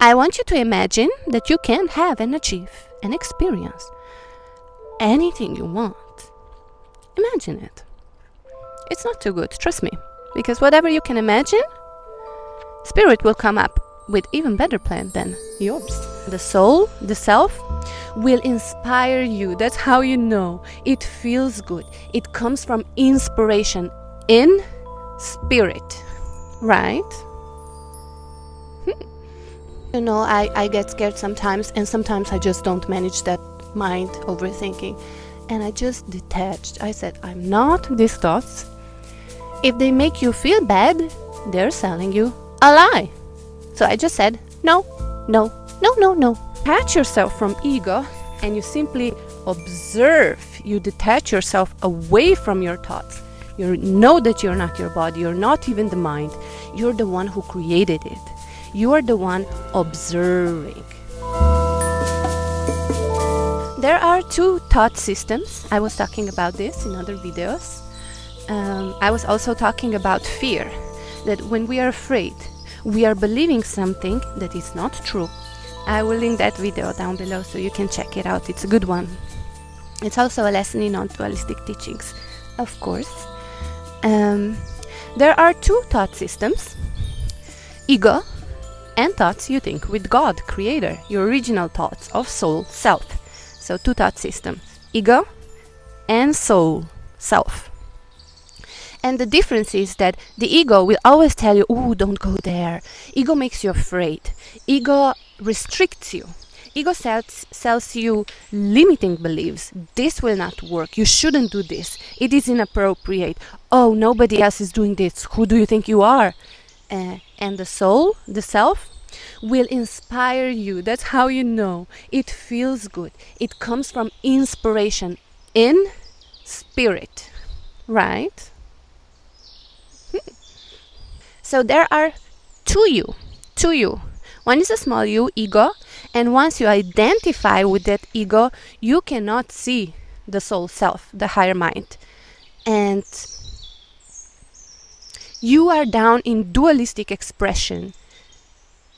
I want you to imagine that you can have and achieve and experience anything you want. Imagine it. It's not too good, trust me, because whatever you can imagine, Spirit will come up with even better plan than yours. The soul, the self, will inspire you. That's how you know it feels good. It comes from inspiration in spirit, right? You know, I get scared sometimes, and sometimes I just don't manage that mind overthinking, and I just detached. I said, I'm not these thoughts. If they make you feel bad, they're selling you a lie. So I just said, no, no, no, no, no. Detach yourself from ego, and you simply observe. You detach yourself away from your thoughts. You know that you're not your body. You're not even the mind. You're the one who created it. You are the one observing. There are two thought systems. I was talking about this in other videos. I was also talking about fear. That when we are afraid, we are believing something that is not true. I will link that video down below so you can check it out. It's a good one. It's also a lesson in non-dualistic teachings, of course. There are two thought systems. Ego and thoughts you think with God, Creator, your original thoughts of soul, self. So two thought systems, ego and soul, self. And the difference is that the ego will always tell you, oh, don't go there. Ego makes you afraid. Ego restricts you. Ego sells you limiting beliefs. This will not work. You shouldn't do this. It is inappropriate. Oh, nobody else is doing this. Who do you think you are? And the soul, the self, will inspire you. That's how you know it feels good. It comes from inspiration in spirit, right? So there are two you. One is a small you, ego, and once you identify with that ego, you cannot see the soul self, the higher mind. And you are down in dualistic expression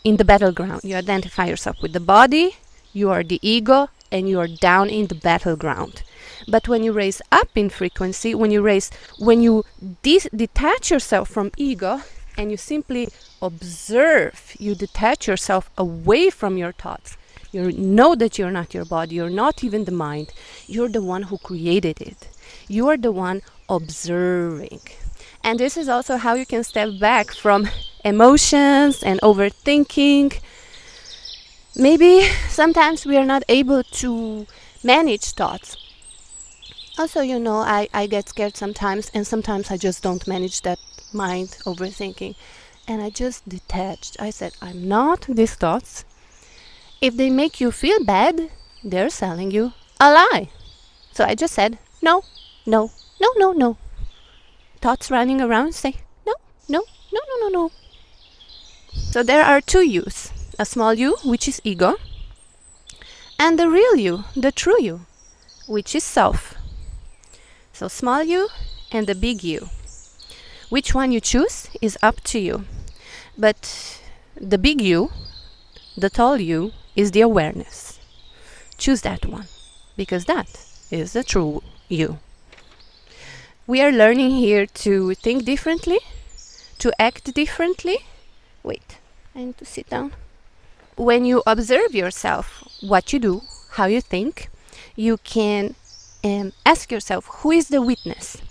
in the battleground. You identify yourself with the body, you are the ego, and you are down in the battleground. But when you raise up in frequency, when you detach yourself from ego, and you simply observe, you detach yourself away from your thoughts. You know that you're not your body, you're not even the mind. You're the one who created it. You are the one observing. And this is also how you can step back from emotions and overthinking. Maybe sometimes we are not able to manage thoughts. Also, you know, I get scared sometimes, and sometimes I just don't manage that mind overthinking, and I just detached. I said, I'm not these thoughts. If they make you feel bad, they're selling you a lie. So I just said, no, no, no, no, no. Thoughts running around say, no, no, no, no, no, no. So there are two yous. A small you, which is ego, and the real you, the true you, which is self. So small you and the big you. Which one you choose is up to you. But the big you, the tall you, is the awareness. Choose that one, because that is the true you. We are learning here to think differently, to act differently. Wait, I need to sit down. When you observe yourself, what you do, how you think, you can ask yourself, who is the witness?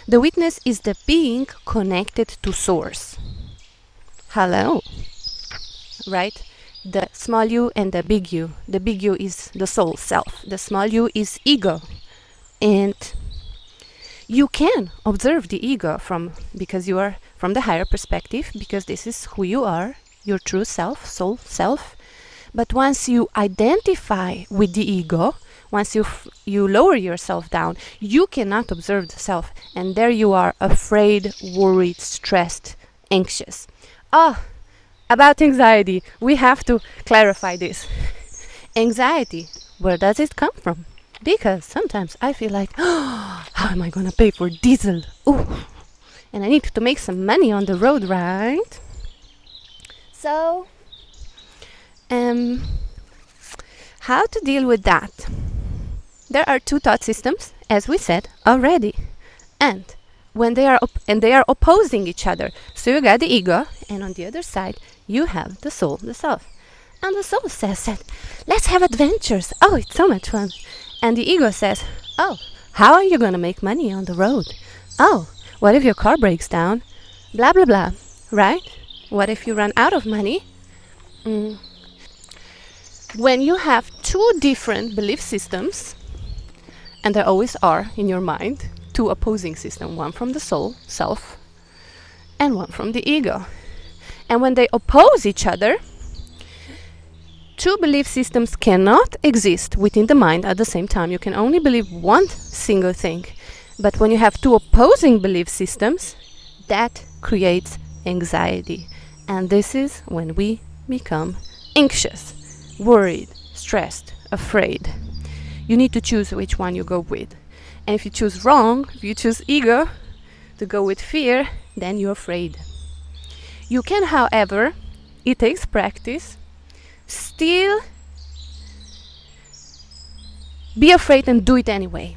The witness is the being connected to source. Hello, right? The small you and the big you. The big you is the soul self. The small you is ego. And you can observe the ego because you are from the higher perspective, because this is who you are, your true self, soul self. But once you identify with the ego, once you lower yourself down, you cannot observe the self. And there you are, afraid, worried, stressed, anxious. About anxiety, we have to clarify this. Anxiety, where does it come from? Because sometimes I feel like, how am I going to pay for diesel? Ooh. And I need to make some money on the road, right? So, How to deal with that? There are two thought systems, as we said already, and when they are opposing each other. So you got the ego, and on the other side you have the soul, the self. And the soul says that, let's have adventures. Oh, it's so much fun. And the ego says, oh, how are you going to make money on the road? Oh, what if your car breaks down? Blah, blah, blah. Right? What if you run out of money? When you have two different belief systems, and there always are in your mind, two opposing systems, one from the soul, self, and one from the ego. And when they oppose each other, two belief systems cannot exist within the mind at the same time. You can only believe one single thing. But when you have two opposing belief systems, that creates anxiety. And this is when we become anxious, worried, stressed, afraid. You need to choose which one you go with. And if you choose wrong, if you choose ego to go with fear, then you're afraid. You can, however, it takes practice, still be afraid and do it anyway.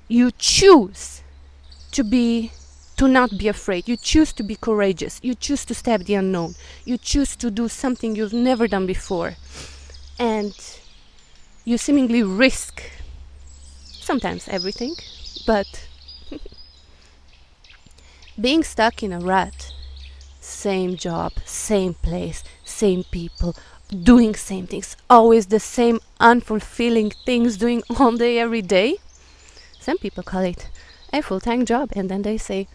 You choose to not be afraid. You choose to be courageous. You choose to step the unknown. You choose to do something you've never done before. And you seemingly risk sometimes everything, but being stuck in a rut, same job, same place, same people, doing same things, always the same unfulfilling things, doing all day, every day. Some people call it a full-time job, and then they say,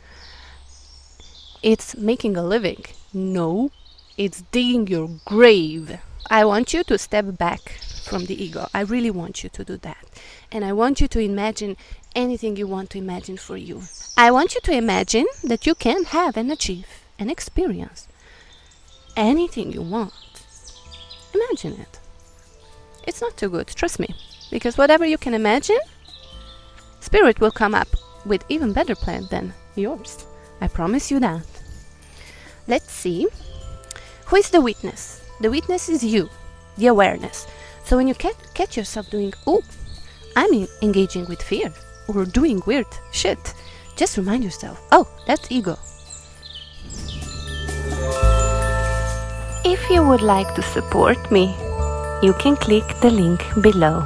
it's making a living. No, it's digging your grave. I want you to step back from the ego. I really want you to do that. And I want you to imagine anything you want to imagine for you. I want you to imagine that you can have and achieve and experience anything you want. Imagine it. It's not too good, trust me. Because whatever you can imagine, Spirit will come up with even better plan than yours. I promise you that. Let's see. Who is the witness? The witness is you, the awareness. So when you catch yourself doing, oh, I'm engaging with fear or doing weird shit, just remind yourself, oh, that's ego. If you would like to support me, you can click the link below.